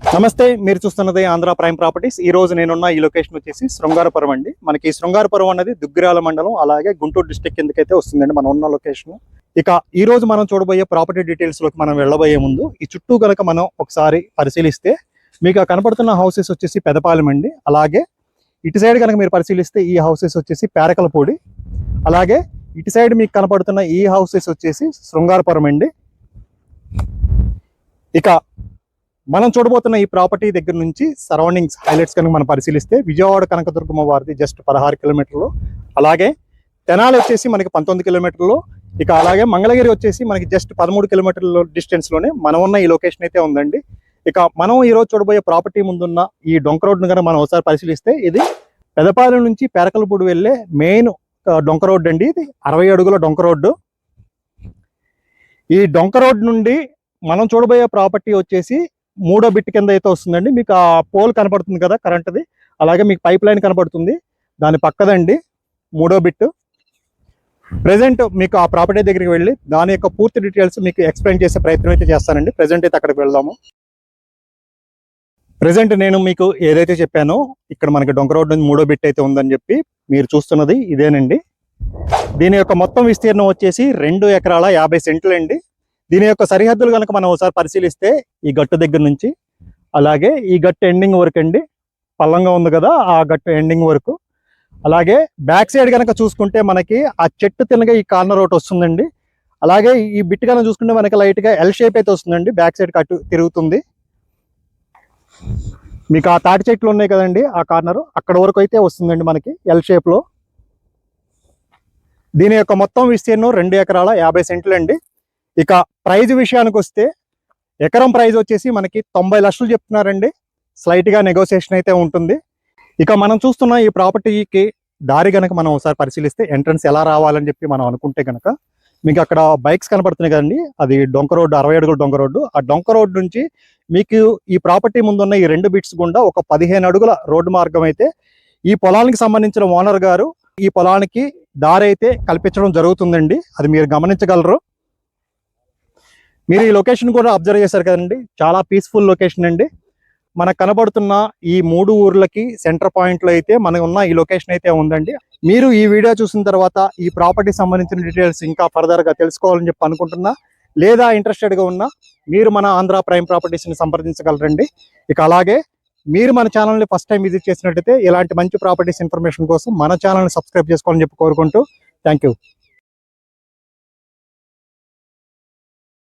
నమస్తే, మీరు చూస్తున్నది ఆంధ్ర ప్రైమ్ ప్రాపర్టీస్. ఈ రోజు నేనున్న ఈ లొకేషన్ వచ్చేసి శృంగారపురం అండి. మనకి శృంగారపురం అనేది దుగ్గిరాల మండలం, అలాగే గుంటూరు డిస్ట్రిక్ట్ కిందకైతే వస్తుందండి మనం ఉన్న లొకేషన్. ఇక ఈ రోజు మనం చూడబోయే ప్రాపర్టీ డీటెయిల్స్ లోకి మనం వెళ్ళబోయే ముందు ఈ చుట్టూ గనక మనం ఒకసారి పరిశీలిస్తే మీకు కనపడుతున్న హౌసెస్ వచ్చేసి పెదపాలెం అండి. అలాగే ఇటు సైడ్ కనుక మీరు పరిశీలిస్తే ఈ హౌసెస్ వచ్చేసి పేరకలపూడి. అలాగే ఇటు సైడ్ మీకు కనపడుతున్న ఈ హౌసెస్ వచ్చేసి శృంగారపురం అండి. ఇక మనం చూడబోతున్న ఈ ప్రాపర్టీ దగ్గర నుంచి సరౌండింగ్స్ హైలైట్స్ కనుక మనం పరిశీలిస్తే విజయవాడ కనకదుర్గమ్మ వారిది జస్ట్ 16 కిలోమీటర్లు, అలాగే తెనాలి వచ్చేసి మనకి 19 కిలోమీటర్లు, ఇక అలాగే మంగళగిరి వచ్చేసి మనకి జస్ట్ 13 కిలోమీటర్ల డిస్టెన్స్లోనే మనం ఉన్న ఈ లొకేషన్ అయితే ఉందండి. ఇక మనం ఈరోజు చూడబోయే ప్రాపర్టీ ముందున్న ఈ డొంక రోడ్ను కనుక మనం ఒకసారి పరిశీలిస్తే ఇది పెదపాలెం నుంచి పేరకలపూడి వెళ్ళే మెయిన్ డొంక రోడ్ అండి. ఇది 60 అడుగుల డొంక రోడ్డు. ఈ డొంక రోడ్ నుండి మనం చూడబోయే ప్రాపర్టీ వచ్చేసి 3వ బిట్ కింద అయితే వస్తుందండి. మీకు ఆ పోల్ కనపడుతుంది కదా కరెంట్ది, అలాగే మీకు పైప్ లైన్ కనపడుతుంది, దాని పక్కదండి 3వ బిట్. ప్రెజెంట్ మీకు ఆ ప్రాపర్టీ దగ్గరికి వెళ్ళి దాని యొక్క పూర్తి డీటెయిల్స్ మీకు ఎక్స్ప్లెయిన్ చేసే ప్రయత్నం అయితే చేస్తానండి. ప్రెజెంట్ అయితే అక్కడికి వెళ్దాము. ప్రెజెంట్ నేను మీకు ఏదైతే చెప్పానో ఇక్కడ మనకి డొంక రోడ్ నుంచి 3వ బిట్ అయితే ఉందని చెప్పి మీరు చూస్తున్నది ఇదేనండి. దీని యొక్క మొత్తం విస్తీర్ణం వచ్చేసి 2 ఎకరాల 50 సెంట్లు అండి. దీని యొక్క సరిహద్దులు కనుక మనం ఒకసారి పరిశీలిస్తే ఈ గట్టు దగ్గర నుంచి అలాగే ఈ గట్టు ఎండింగ్ వరకు అండి, పల్లంగా ఉంది కదా ఆ గట్టు ఎండింగ్ వరకు. అలాగే బ్యాక్ సైడ్ కనుక చూసుకుంటే మనకి ఆ చెట్టు తినగా ఈ కార్నర్ ఒకటి వస్తుందండి. అలాగే ఈ బిట్ కనుక చూసుకుంటే మనకి లైట్గా ఎల్ షేప్ అయితే వస్తుందండి, బ్యాక్ సైడ్ కట్టు తిరుగుతుంది. మీకు ఆ తాటి చెట్లు ఉన్నాయి కదండి ఆ కార్నర్, అక్కడ వరకు అయితే వస్తుందండి మనకి ఎల్ షేప్లో. దీని యొక్క మొత్తం విస్తీర్ణం 2 ఎకరాల 50 సెంట్లు అండి. ఇక ప్రైజ్ విషయానికి వస్తే ఎకరం ప్రైజ్ వచ్చేసి మనకి 90 లక్షలు చెప్తున్నారండి. స్లైట్గా నెగోసియేషన్ అయితే ఉంటుంది. ఇక మనం చూస్తున్న ఈ ప్రాపర్టీకి దారి కనుక మనం ఒకసారి పరిశీలిస్తే ఎంట్రన్స్ ఎలా రావాలని చెప్పి మనం అనుకుంటే కనుక మీకు అక్కడ బైక్స్ కనపడుతున్నాయి కదండి, అది డొంక రోడ్డు, 60 అడుగుల డొంక రోడ్డు. ఆ డొంక రోడ్డు నుంచి మీకు ఈ ప్రాపర్టీ ముందున్న ఈ 2 బిట్స్ గుండా ఒక 15 అడుగుల రోడ్డు మార్గం అయితే ఈ పొలానికి సంబంధించిన ఓనర్ గారు ఈ పొలానికి దారి అయితే కల్పించడం జరుగుతుందండి. అది మీరు గమనించగలరు. మీరు ఈ లొకేషన్ కూడా అబ్జర్వ్ చేశారు కదండి, చాలా పీస్ఫుల్ లొకేషన్ అండి. మనకు కనబడుతున్న ఈ 3 ఊర్లకి సెంటర్ పాయింట్లో అయితే మనకు ఉన్న ఈ లొకేషన్ అయితే ఉందండి. మీరు ఈ వీడియో చూసిన తర్వాత ఈ ప్రాపర్టీ సంబంధించిన డీటెయిల్స్ ఇంకా ఫర్దర్గా తెలుసుకోవాలని చెప్పి అనుకుంటున్నా, లేదా ఇంట్రెస్టెడ్గా ఉన్నా మీరు మన ఆంధ్ర ప్రైమ్ ప్రాపర్టీస్ని సంప్రదించగలరండి. ఇక అలాగే మీరు మన ఛానల్ని ఫస్ట్ టైం విజిట్ చేసినట్టయితే ఇలాంటి మంచి ప్రాపర్టీస్ ఇన్ఫర్మేషన్ కోసం మన ఛానల్ని సబ్స్క్రైబ్ చేసుకోవాలని చెప్పి కోరుకుంటూ థ్యాంక్ యూ.